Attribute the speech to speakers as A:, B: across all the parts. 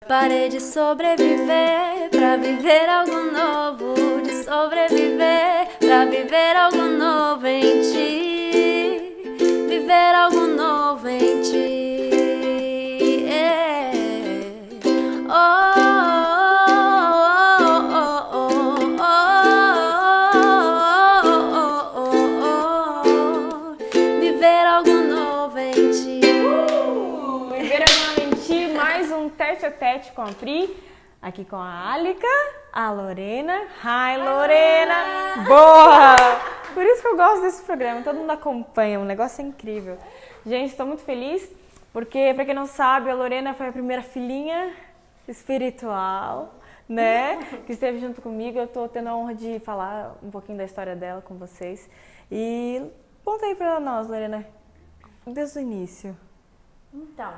A: Parei de sobreviver pra viver algo novo, de sobreviver pra viver algo novo em ti, viver algo novo em ti. Oh, oh, oh, oh, oh, viver algo novo em ti.
B: Viver algo novo em ti, mais um tete a tete com a Pri, aqui com a Alica, a Lorena. Hi, Lorena! Boa! Por isso que eu gosto desse programa, todo mundo acompanha, o negócio é incrível. Gente, estou muito feliz, porque, pra quem não sabe, a Lorena foi a primeira filhinha espiritual, né? Que esteve junto comigo. Eu tô tendo a honra de falar um pouquinho da história dela com vocês. E conta aí pra nós, Lorena, desde o início.
C: Então,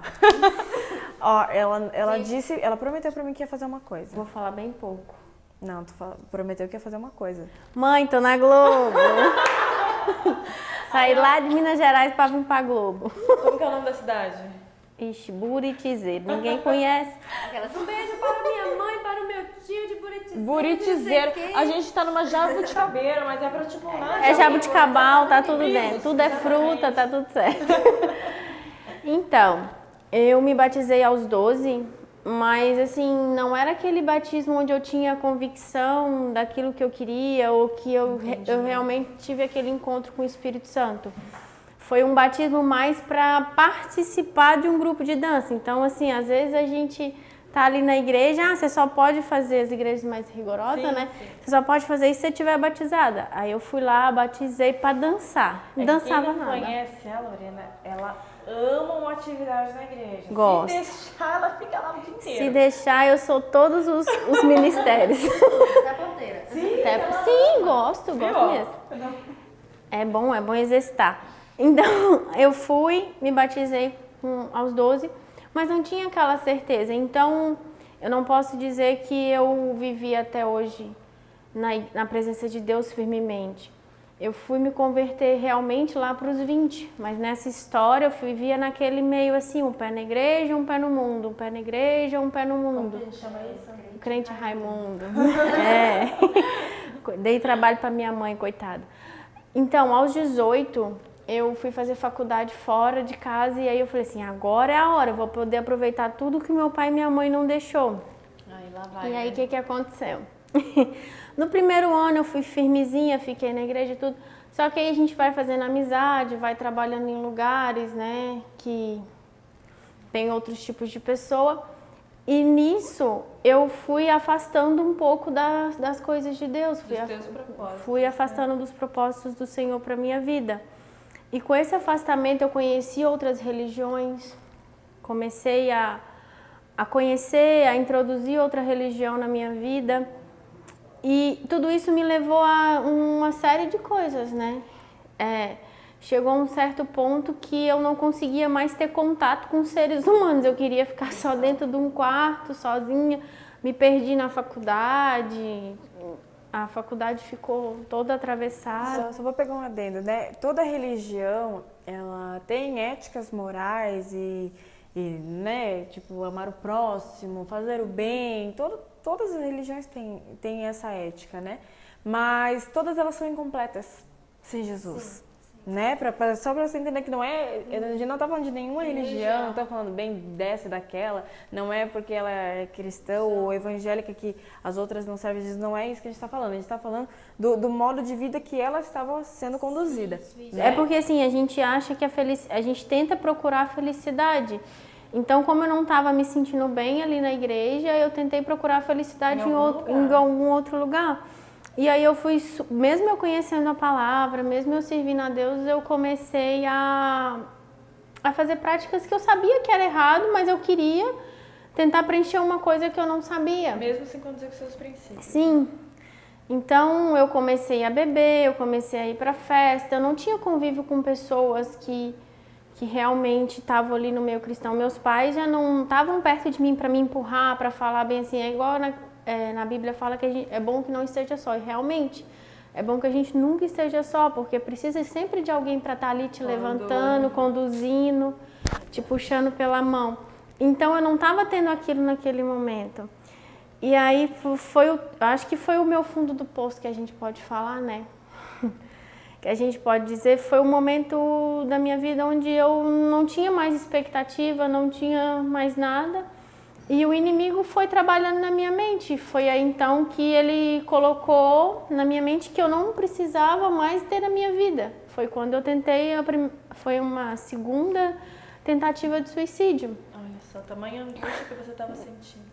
B: Ó, ela disse, ela prometeu pra mim que ia fazer uma coisa.
C: vou falar bem pouco.
B: Não, prometeu que ia fazer uma coisa.
C: Mãe, tô na Globo. Saí lá de Minas Gerais pra vir pra Globo.
B: Como que é o nome da cidade?
C: Ixi, Buritizeiro, ninguém conhece.
A: Um beijo para minha mãe, para o meu tio de Buritizeiro.
B: Buritizeiro. A gente tá numa jabuticabeira, mas é pra tipo lá.
C: É jabuticabal, tá tudo dentro. Tudo é fruta, tá tudo certo. Então, eu me batizei aos 12, mas assim, não era aquele batismo onde eu tinha convicção daquilo que eu queria ou que eu realmente tive aquele encontro com o Espírito Santo. Foi um batismo mais para participar de um grupo de dança. Então, assim, às vezes a gente tá ali na igreja, você só pode fazer as igrejas mais rigorosas, né? Sim. Você só pode fazer isso se você estiver batizada. Aí eu fui lá, batizei para dançar. Dançava
B: quem não
C: nada.
B: conhece a Lorena, ela ama uma atividade na igreja.
C: Gosto.
B: Se deixar, ela fica lá o dia inteiro.
C: Se deixar, eu sou todos os ministérios.
A: Da ponteira.
C: Sim, gosto mesmo. É bom exercitar. Então, eu fui, me batizei aos 12, mas não tinha aquela certeza. Então, eu não posso dizer que eu vivi até hoje na presença de Deus firmemente. Eu fui me converter realmente lá para os 20, mas nessa história eu vivia naquele meio assim, um pé na igreja, um pé no mundo, um pé na igreja, um pé no mundo.
B: Como a gente chama isso?
C: O crente Raimundo. Dei trabalho para minha mãe, coitada. Então, aos 18, eu fui fazer faculdade fora de casa e aí eu falei assim, agora é a hora, eu vou poder aproveitar tudo que meu pai e minha mãe não deixou.
B: Aí lá vai.
C: E aí, o que aconteceu? No primeiro ano eu fui firmezinha, fiquei na igreja e tudo, só que aí a gente vai fazendo amizade, vai trabalhando em lugares, né, que tem outros tipos de pessoa. E nisso eu fui afastando um pouco das coisas de Deus, fui afastando dos propósitos do Senhor para minha vida. E com esse afastamento eu conheci outras religiões, comecei a conhecer, a introduzir outra religião na minha vida. E tudo isso me levou a uma série de coisas, né? Chegou a um certo ponto que eu não conseguia mais ter contato com seres humanos. Eu queria ficar só dentro de um quarto, sozinha. Me perdi na faculdade. A faculdade ficou toda atravessada.
B: Só vou pegar um adendo, né? Toda religião, ela tem éticas morais e né, tipo, amar o próximo, fazer o bem. Todas as religiões têm essa ética, né? Mas todas elas são incompletas sem Jesus. Sim. Né? Só para você entender que não é. A gente não está falando de nenhuma religião, não está falando bem dessa e daquela. Não é porque ela é cristã ou evangélica que as outras não servem a Jesus. Não é isso que a gente está falando. A gente está falando do modo de vida que ela estava sendo conduzida.
C: Né? É porque assim, a gente acha que a gente tenta procurar a felicidade. Então, como eu não estava me sentindo bem ali na igreja, eu tentei procurar a felicidade em algum outro lugar. E aí eu fui, mesmo eu conhecendo a palavra, mesmo eu servindo a Deus, eu comecei a fazer práticas que eu sabia que era errado, mas eu queria tentar preencher uma coisa que eu não sabia.
B: Mesmo sem condizer com seus princípios.
C: Sim. Então eu comecei a beber, eu comecei a ir para festa, eu não tinha convívio com pessoas que realmente estavam ali no meio cristão. Meus pais já não estavam perto de mim para me empurrar, para falar bem assim, é igual na Bíblia fala que é bom que não esteja só, e realmente é bom que a gente nunca esteja só, porque precisa sempre de alguém para estar ali te levantando, conduzindo, te puxando pela mão. Então eu não estava tendo aquilo naquele momento. E aí acho que foi o meu fundo do poço que a gente pode falar, né? Que a gente pode dizer, foi o momento da minha vida onde eu não tinha mais expectativa, não tinha mais nada. E o inimigo foi trabalhando na minha mente. Foi aí então que ele colocou na minha mente que eu não precisava mais ter a minha vida. Foi quando eu tentei, foi uma segunda tentativa de suicídio.
B: Olha só, tamanha angústia que você estava sentindo.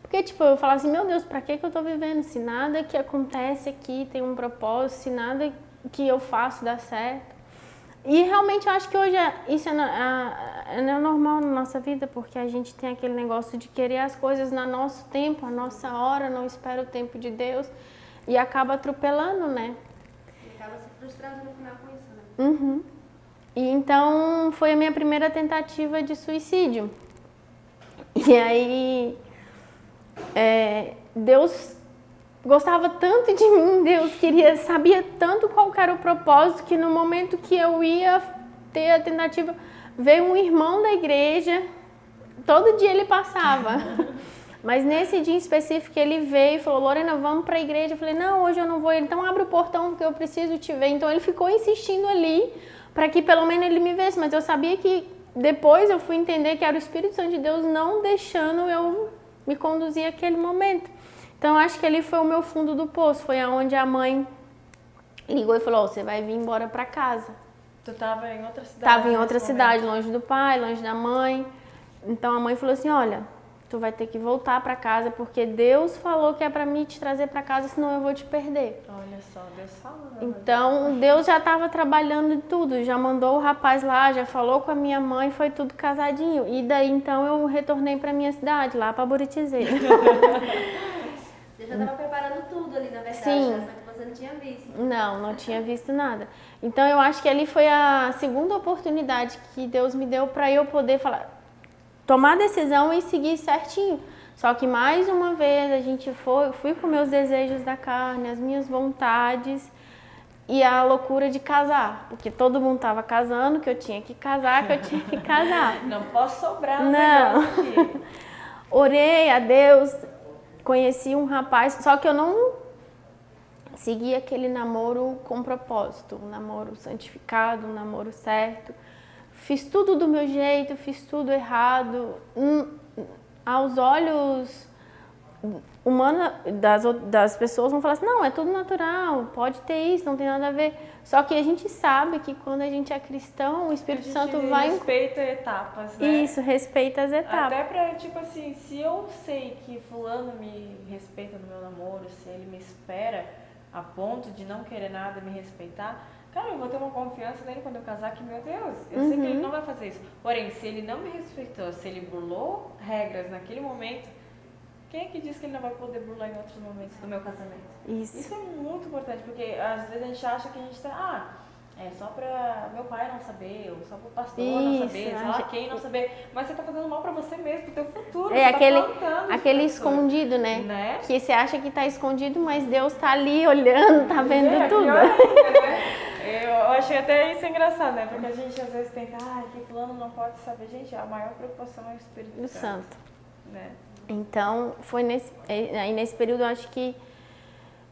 C: Porque, tipo, eu falava assim, meu Deus, pra que eu tô vivendo? Se nada que acontece aqui tem um propósito, se nada que eu faço dá certo. E realmente eu acho que hoje isso é normal na nossa vida, porque a gente tem aquele negócio de querer as coisas no nosso tempo, a nossa hora, não espera o tempo de Deus e acaba atropelando, né?
A: E acaba se frustrando no final com isso, né?
C: Uhum. E então foi a minha primeira tentativa de suicídio. E aí Deus gostava tanto de mim, Deus sabia tanto qual era o propósito, que no momento que eu ia ter a tentativa, veio um irmão da igreja, todo dia ele passava, mas nesse dia em específico ele veio e falou, Lorena, vamos para a igreja. Eu falei, não, hoje eu não vou. Ele, então abre o portão porque eu preciso te ver. Então ele ficou insistindo ali para que pelo menos ele me visse, mas eu sabia que depois eu fui entender que era o Espírito Santo de Deus não deixando eu me conduzir àquele momento. Então, acho que ali foi o meu fundo do poço, foi aonde a mãe ligou e falou, você vai vir embora para casa.
B: Tu estava em outra cidade?
C: Estava em outra cidade, longe do pai, longe da mãe. Então, a mãe falou assim, olha, tu vai ter que voltar para casa, porque Deus falou que é para mim te trazer para casa, senão eu vou te perder.
B: Olha só, Deus falou.
C: Então, Deus já estava trabalhando em tudo, já mandou o rapaz lá, já falou com a minha mãe, foi tudo casadinho. E daí, então, eu retornei para minha cidade, lá para Buritizeira.
A: Você já estava preparando tudo ali, na verdade,
C: Sim.
A: né? Só que você não tinha visto.
C: Não tinha visto nada. Então eu acho que ali foi a segunda oportunidade que Deus me deu para eu poder tomar a decisão e seguir certinho. Só que mais uma vez a gente fui com meus desejos da carne, as minhas vontades e a loucura de casar, porque todo mundo estava casando, que eu tinha que casar,
B: Não posso sobrar um
C: Não.
B: negócio aqui.
C: Orei a Deus. Conheci um rapaz, só que eu não segui aquele namoro com propósito, um namoro santificado, um namoro certo. Fiz tudo do meu jeito, fiz tudo errado. Aos olhos humanos das pessoas vão falar assim, não, é tudo natural, pode ter isso, não tem nada a ver. Só que a gente sabe que quando a gente é cristão, o Espírito Santo vai...
B: respeita etapas, né?
C: Isso, respeita as etapas.
B: Até pra, tipo assim, se eu sei que fulano me respeita no meu namoro, se ele me espera a ponto de não querer nada, me respeitar, cara, eu vou ter uma confiança nele quando eu casar que, meu Deus, eu sei que ele não vai fazer isso. Porém, se ele não me respeitou, se ele burlou regras naquele momento, quem é que diz que ele não vai poder burlar em outros momentos do meu casamento? Isso é muito importante, porque às vezes a gente acha que a gente tá... é só pra meu pai não saber, ou só pro pastor não saber, sei lá quem não saber. Mas você tá fazendo mal pra você mesmo, pro teu futuro.
C: É
B: tá
C: aquele escondido, né? Que você acha que tá escondido, mas Deus tá ali olhando, tá vendo tudo.
B: Pior ainda, né? Eu achei até isso engraçado, né? Porque a gente às vezes tenta, que fulano não pode saber. Gente, a maior preocupação é o Espírito Santo. Né?
C: Então, foi nesse período, eu acho que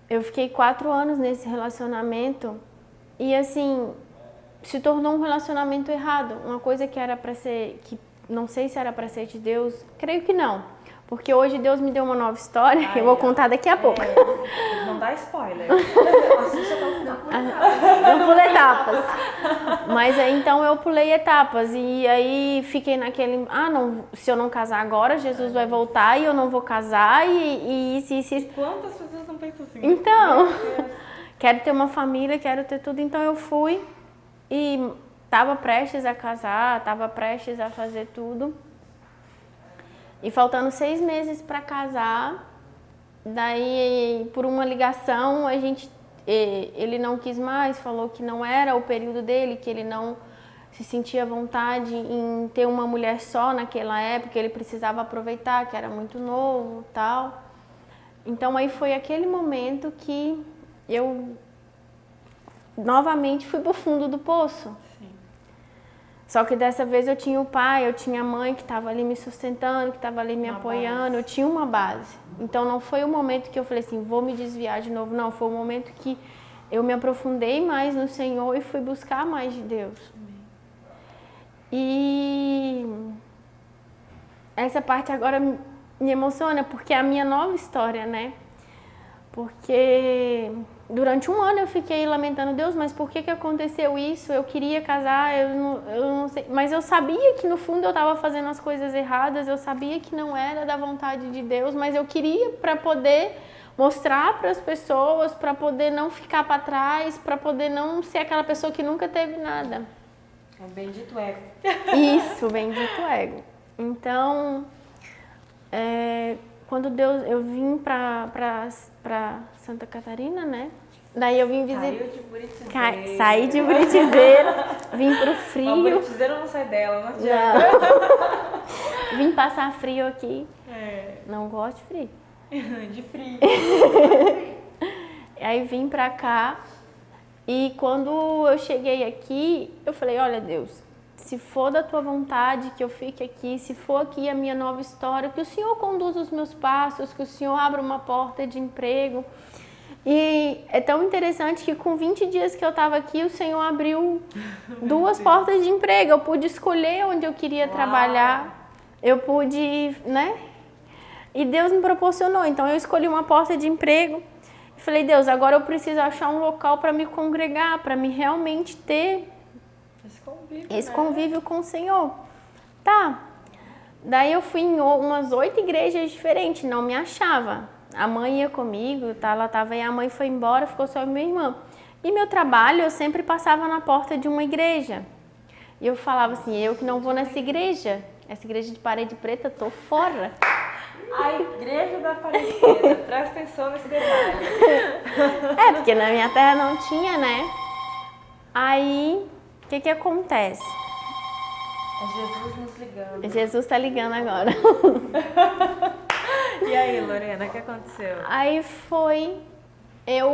C: eu fiquei 4 anos nesse relacionamento e, assim, se tornou um relacionamento errado. Uma coisa que era para ser, que não sei se era para ser de Deus, creio que não. Porque hoje Deus me deu uma nova história, eu vou contar daqui a pouco.
B: Não dá spoiler. Assista até o final.
C: Eu pulei etapas. Mas aí, então eu pulei etapas e aí fiquei naquele, não, se eu não casar agora, Jesus vai voltar e eu não vou casar e isso.
B: Quantas pessoas não pensam assim?
C: Então, quero ter uma família, quero ter tudo, então eu fui e estava prestes a casar, estava prestes a fazer tudo. E faltando 6 meses para casar, daí por uma ligação ele não quis mais, falou que não era o período dele, que ele não se sentia à vontade em ter uma mulher só naquela época, ele precisava aproveitar, que era muito novo e tal. Então aí foi aquele momento que eu novamente fui pro fundo do poço.
B: Sim.
C: Só que dessa vez eu tinha o pai, eu tinha a mãe que estava ali me sustentando, que estava ali me apoiando, eu tinha uma base. Então não foi o momento que eu falei assim, vou me desviar de novo, não, foi o momento que eu me aprofundei mais no Senhor e fui buscar mais de Deus. E essa parte agora me emociona, porque é a minha nova história, né? Porque durante um ano eu fiquei lamentando, Deus, mas por que aconteceu isso? Eu queria casar, eu não sei. Mas eu sabia que no fundo eu estava fazendo as coisas erradas, eu sabia que não era da vontade de Deus, mas eu queria para poder mostrar para as pessoas, para poder não ficar para trás, para poder não ser aquela pessoa que nunca teve nada.
B: É o bendito ego.
C: Isso, bendito ego. Então, quando eu vim para Santa Catarina, né? Daí eu vim visitar.
B: Saiu de Buritizeira.
C: Saí de Buritizeira, vim pro frio.
B: Mas Buritizeira não sai dela, não adianta.
C: Não. Vim passar frio aqui. Não gosto de frio.
B: De frio.
C: Aí vim pra cá e quando eu cheguei aqui, eu falei, olha Deus, se for da tua vontade que eu fique aqui, se for aqui a minha nova história, que o Senhor conduza os meus passos, que o Senhor abra uma porta de emprego. E é tão interessante que com 20 dias que eu estava aqui, o Senhor abriu 2 portas de emprego. Eu pude escolher onde eu queria trabalhar, eu pude, né? E Deus me proporcionou. Então eu escolhi uma porta de emprego e falei, Deus, agora eu preciso achar um local para me congregar, para me realmente ter esse convívio com o Senhor. Tá. Daí eu fui em umas 8 igrejas diferentes, não me achava. A mãe ia comigo, tá? Ela tava aí, a mãe foi embora, ficou só minha irmã. E meu trabalho, eu sempre passava na porta de uma igreja. E eu falava assim, eu que não vou nessa igreja de parede preta, tô fora.
B: A igreja da parede preta, presta atenção nesse detalhe.
C: Porque na minha terra não tinha, né? Aí, o que acontece?
B: É Jesus nos ligando.
C: Jesus tá ligando agora.
B: E aí, Lorena, o que aconteceu?
C: Aí eu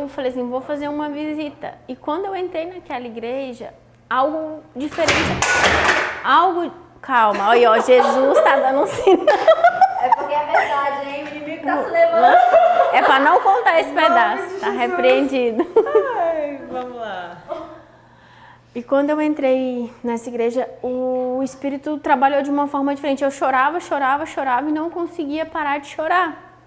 C: falei assim, vou fazer uma visita. E quando eu entrei naquela igreja, algo diferente, calma, olha, ó, Jesus tá dando um sinal.
A: É porque é verdade, hein? O inimigo tá se levando.
C: É pra não contar esse pedaço, tá repreendido.
B: Ai, vamos lá.
C: E quando eu entrei nessa igreja, o Espírito trabalhou de uma forma diferente. Eu chorava e não conseguia parar de chorar.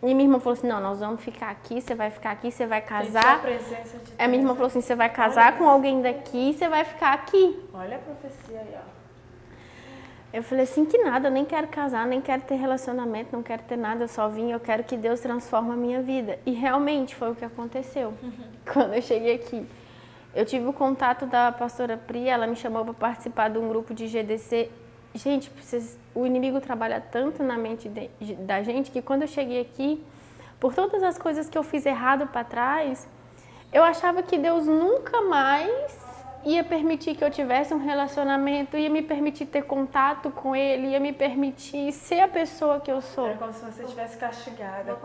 C: E minha irmã falou assim, não, nós vamos ficar aqui, você vai ficar aqui, você vai casar.
B: A presença de Deus.
C: A minha irmã falou assim, você vai casar com alguém daqui, você vai ficar aqui.
B: Olha a profecia aí, ó.
C: Eu falei assim, que nada, eu nem quero casar, nem quero ter relacionamento, não quero ter nada, eu só vim, eu quero que Deus transforme a minha vida. E realmente foi o que aconteceu quando eu cheguei aqui. Eu tive o contato da pastora Pri, ela me chamou para participar de um grupo de GDC. Gente, o inimigo trabalha tanto na mente da gente que quando eu cheguei aqui, por todas as coisas que eu fiz errado para trás, eu achava que Deus nunca mais ia permitir que eu tivesse um relacionamento, ia me permitir ter contato com Ele, ia me permitir ser a pessoa que eu sou.
B: É como se você estivesse castigada.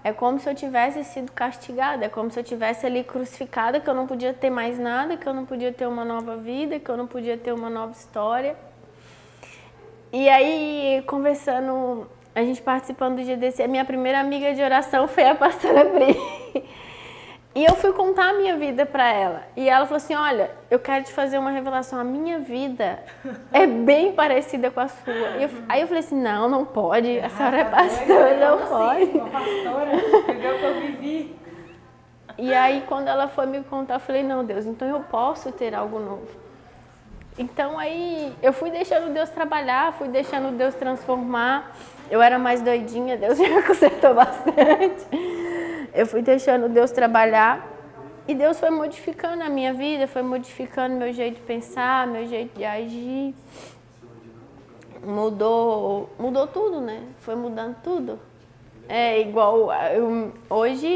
C: É como se eu tivesse sido castigada, é como se eu tivesse ali crucificada, que eu não podia ter mais nada, que eu não podia ter uma nova vida, que eu não podia ter uma nova história. E aí, conversando, a gente participando do GDC, a minha primeira amiga de oração foi a pastora Pri. E eu fui contar a minha vida para ela. E ela falou assim, olha, eu quero te fazer uma revelação. A minha vida é bem parecida com a sua. Aí eu falei assim, não pode. A senhora é pastora, não pode.
B: Uma pastora, viveu o que eu vivi.
C: E aí, quando ela foi me contar, eu falei, não, Deus, então eu posso ter algo novo. Então aí, eu fui deixando Deus trabalhar, fui deixando Deus transformar. Eu era mais doidinha, Deus já consertou bastante. Eu fui deixando Deus trabalhar e Deus foi modificando a minha vida, foi modificando meu jeito de pensar, meu jeito de agir. Mudou tudo, né? Foi mudando tudo. É igual, hoje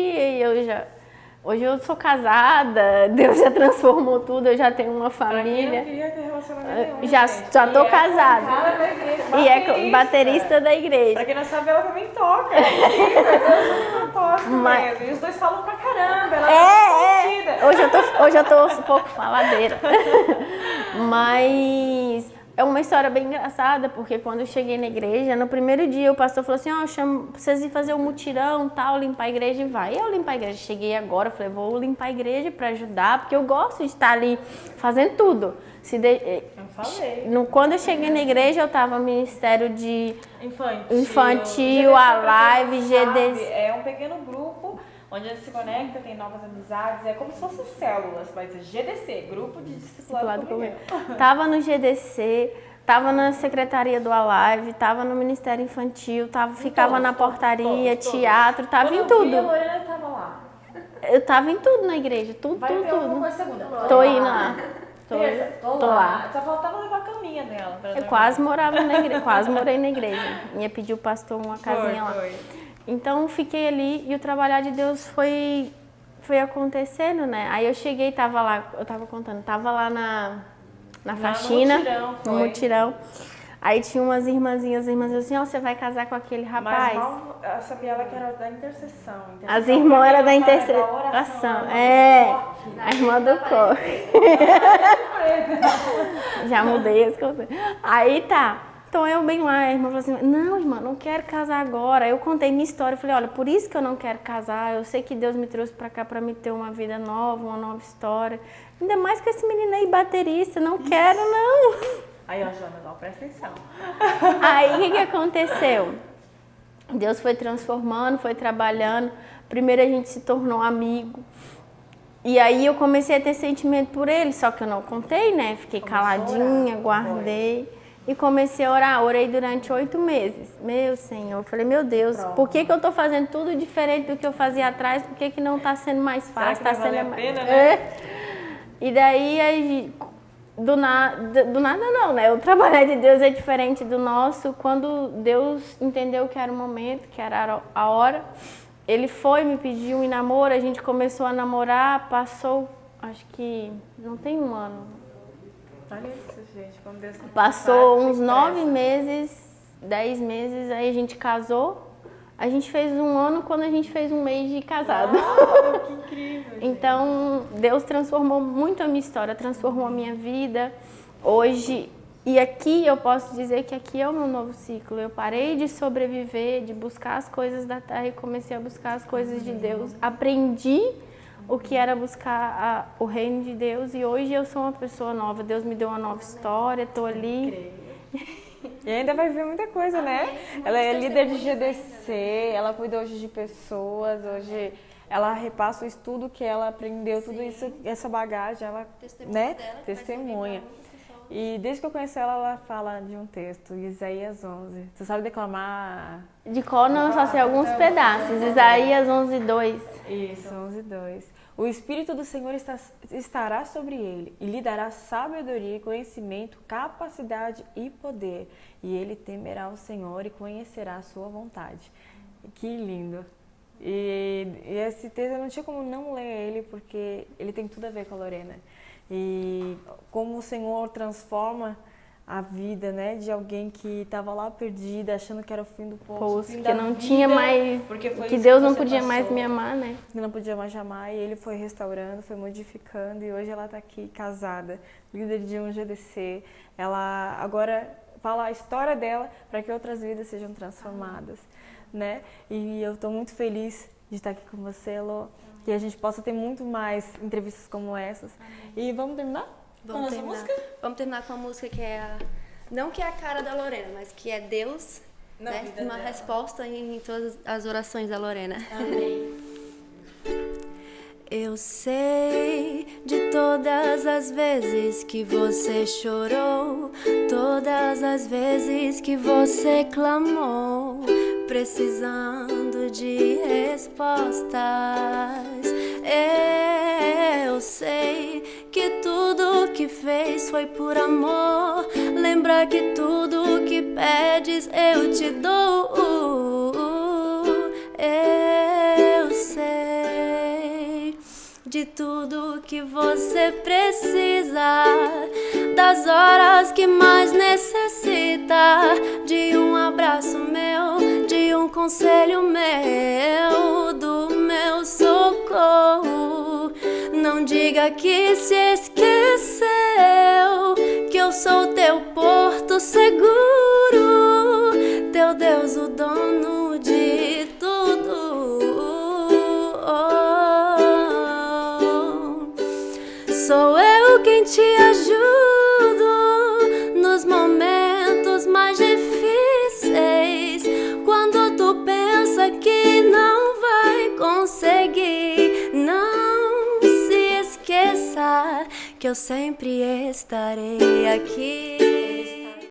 C: Hoje eu sou casada, Deus já transformou tudo, eu já tenho uma
B: Pra quem não
C: família.
B: queria ter relacionamento nenhum,
C: Já
B: gente.
C: tô
B: E
C: casada.
B: cara da igreja,
C: E é baterista da igreja.
B: Pra quem não sabe, ela também toca. É incrível, Deus é um propósito
C: Mas-
B: mesmo. E os dois falam pra caramba, ela é divertida.
C: Hoje eu tô um pouco faladeira. Mas é uma história bem engraçada, porque quando eu cheguei na igreja, no primeiro dia o pastor falou assim, eu chamo pra vocês ir fazer um mutirão, tal, limpar a igreja e vai. Eu limpar a igreja, cheguei agora, falei, vou limpar a igreja pra ajudar, porque eu gosto de estar ali fazendo tudo.
B: Eu falei.
C: Quando eu cheguei na igreja, eu tava no ministério de
B: Infantil,
C: a
B: pra quem
C: live,
B: não sabe,
C: GDC.
B: é um pequeno grupo onde a gente se conecta, tem novas amizades, é como se fossem células, mas é GDC, Grupo de Discipulado Comunhão.
C: Tava no GDC, tava na secretaria do Alive, tava no Ministério Infantil, ficava na portaria, teatro, tava em
B: Quando eu vi, a
C: tudo.
B: Lorena tava lá.
C: Eu tava em tudo na igreja, tudo,
B: Vai ter alguma
C: tudo.
B: coisa segunda.
C: Tô indo lá.
B: Terça,
C: Tô lá.
B: Só faltava levar a caminha dela. Pra
C: Eu
B: dormir.
C: quase morava na igreja, quase morei na igreja. Ia pedir o pastor uma casinha lá.
B: Foi.
C: Então fiquei ali e o trabalhar de Deus foi acontecendo, né? Aí eu cheguei, tava lá, eu tava contando, tava lá na faxina, no mutirão. Aí tinha umas irmãzinhas assim, ó, você vai casar com aquele rapaz?
B: Mas mal eu sabia ela que era da intercessão.
C: As irmãs eram da
B: Da
C: intercessão.
B: oração,
C: A irmã do corpo. Já mudei as coisas. Aí tá. Então eu bem lá, a irmã falou assim, não, irmã, não quero casar agora. Eu contei minha história, eu falei, olha, por isso que eu não quero casar. Eu sei que Deus me trouxe pra cá pra me ter uma vida nova, uma nova história. Ainda mais com esse menino aí baterista, não quero não.
B: Aí, ó, Jonas, ó, presta atenção.
C: Aí o que aconteceu? Deus foi transformando, foi trabalhando. Primeiro a gente se tornou amigo. E aí eu comecei a ter sentimento por ele, só que eu não contei, né? Fiquei caladinha, guardei. E comecei a orar. Orei durante 8 meses. Meu Senhor, eu falei, meu Deus, por que eu tô fazendo tudo diferente do que eu fazia atrás? Por que não tá sendo mais fácil?
B: Será que
C: Tá
B: vai
C: sendo
B: valer a pena, né?
C: E daí, do nada não, né? O trabalho de Deus é diferente do nosso. Quando Deus entendeu que era o momento, que era a hora, Ele foi, me pediu em namoro, a gente começou a namorar, passou, acho que não tem um ano.
B: Olha isso, gente, como Deus
C: Passou
B: faz,
C: uns 9 meses, 10 meses, aí a gente casou. A gente fez um ano quando a gente fez um mês de casado.
B: Uau, que incrível, gente.
C: Então, Deus transformou muito a minha história, transformou a minha vida. Hoje, e aqui eu posso dizer que aqui é o meu novo ciclo. Eu parei de sobreviver, de buscar as coisas da terra e comecei a buscar as coisas de Deus. Aprendi o que era buscar o reino de Deus e hoje eu sou uma pessoa nova. Deus me deu uma nova história, estou ali.
B: E ainda vai ver muita coisa, né? Ela é líder de GDC, ela cuida hoje de pessoas, hoje ela repassa o estudo que ela aprendeu, tudo isso, essa bagagem, ela, né, testemunha. E desde que eu conheci ela, ela fala de um texto, Isaías 11. Você sabe declamar?
C: De cor não, só sei alguns pedaços. Isaías 11:2.
B: Isso, 11:2. O Espírito do Senhor estará sobre ele e lhe dará sabedoria, conhecimento, capacidade e poder. E ele temerá o Senhor e conhecerá a sua vontade. Que lindo! E esse texto eu não tinha como não ler ele, porque ele tem tudo a ver com a Lorena. E como o Senhor transforma a vida, né, de alguém que estava lá perdida, achando que era o fim do poço,
C: Que não tinha mais, que Deus não podia mais me amar, né?
B: Que não podia mais amar, e ele foi restaurando, foi modificando, e hoje ela está aqui casada, líder de um GDC. Ela agora fala a história dela para que outras vidas sejam transformadas, né? E eu estou muito feliz de estar aqui com você, Elô, que a gente possa ter muito mais entrevistas como essas. E vamos terminar?
A: Vamos terminar com a música que é não que é a cara da Lorena, mas que é Deus, né? Uma resposta em todas as orações da Lorena.
B: Amém.
A: Eu sei de todas as vezes que você chorou, todas as vezes que você clamou, precisando de respostas. Eu sei que tudo que fez foi por amor. Lembra que tudo que pedes eu te dou. Eu sei. tudo que você precisa, das horas que mais necessita, de um abraço meu, de um conselho meu, do meu socorro. Não diga que se esqueceu, que eu sou teu porto seguro, teu Deus, o dono de tudo. Sou eu quem te ajudo nos momentos mais difíceis, quando tu pensa que não vai conseguir. Não se esqueça que eu sempre estarei aqui.